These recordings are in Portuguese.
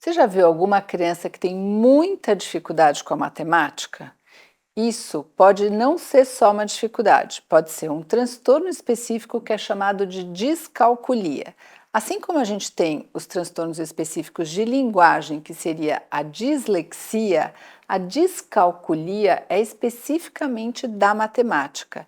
Você já viu alguma criança que tem muita dificuldade com a matemática? Isso pode não ser só uma dificuldade, pode ser um transtorno específico que é chamado de descalculia. Assim como a gente tem os transtornos específicos de linguagem, que seria a dislexia, a descalculia é especificamente da matemática,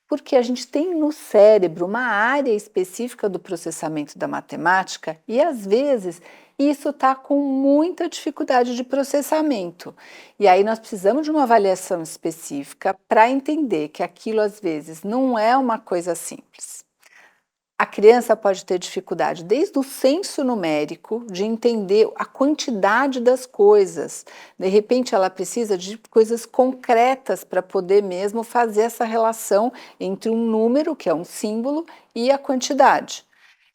porque a gente tem no cérebro uma área específica do processamento da matemática e às vezes isso está com muita dificuldade de processamento. E aí nós precisamos de uma avaliação específica para entender que aquilo às vezes não é uma coisa simples. A criança pode ter dificuldade desde o senso numérico, de entender a quantidade das coisas. De repente, ela precisa de coisas concretas para poder mesmo fazer essa relação entre um número, que é um símbolo, e a quantidade.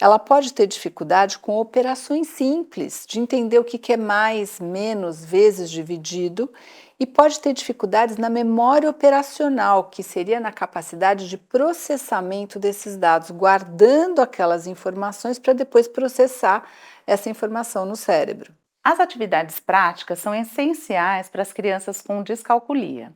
Ela pode ter dificuldade com operações simples, de entender o que é mais, menos, vezes dividido, e pode ter dificuldades na memória operacional, que seria na capacidade de processamento desses dados, guardando aquelas informações para depois processar essa informação no cérebro. As atividades práticas são essenciais para as crianças com descalculia.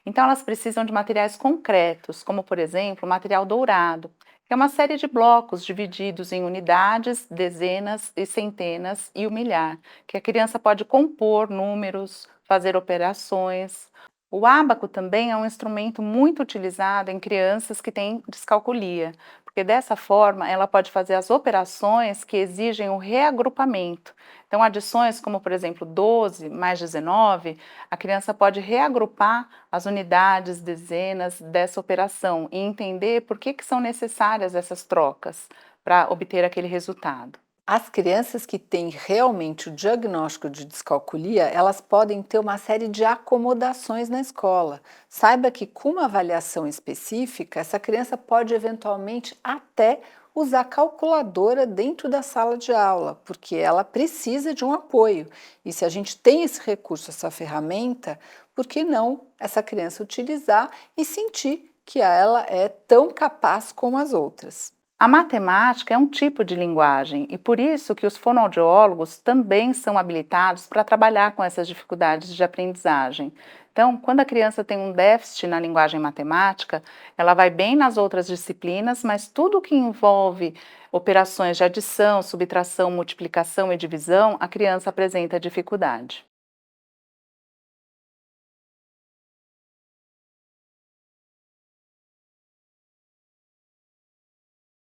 Então, elas precisam de materiais concretos, como, por exemplo, o material dourado, que é uma série de blocos divididos em unidades, dezenas e centenas e o milhar, que a criança pode compor números, fazer operações. O ábaco também é um instrumento muito utilizado em crianças que têm descalculia, porque dessa forma ela pode fazer as operações que exigem o reagrupamento. Então, adições como, por exemplo, 12 mais 19, a criança pode reagrupar as unidades, dezenas dessa operação e entender por que são necessárias essas trocas para obter aquele resultado. As crianças que têm realmente o diagnóstico de descalculia, elas podem ter uma série de acomodações na escola. Saiba que com uma avaliação específica, essa criança pode eventualmente até usar calculadora dentro da sala de aula, porque ela precisa de um apoio. E se a gente tem esse recurso, essa ferramenta, por que não essa criança utilizar e sentir que ela é tão capaz como as outras? A matemática é um tipo de linguagem e por isso que os fonoaudiólogos também são habilitados para trabalhar com essas dificuldades de aprendizagem. Então, quando a criança tem um déficit na linguagem matemática, ela vai bem nas outras disciplinas, mas tudo que envolve operações de adição, subtração, multiplicação e divisão, a criança apresenta dificuldade.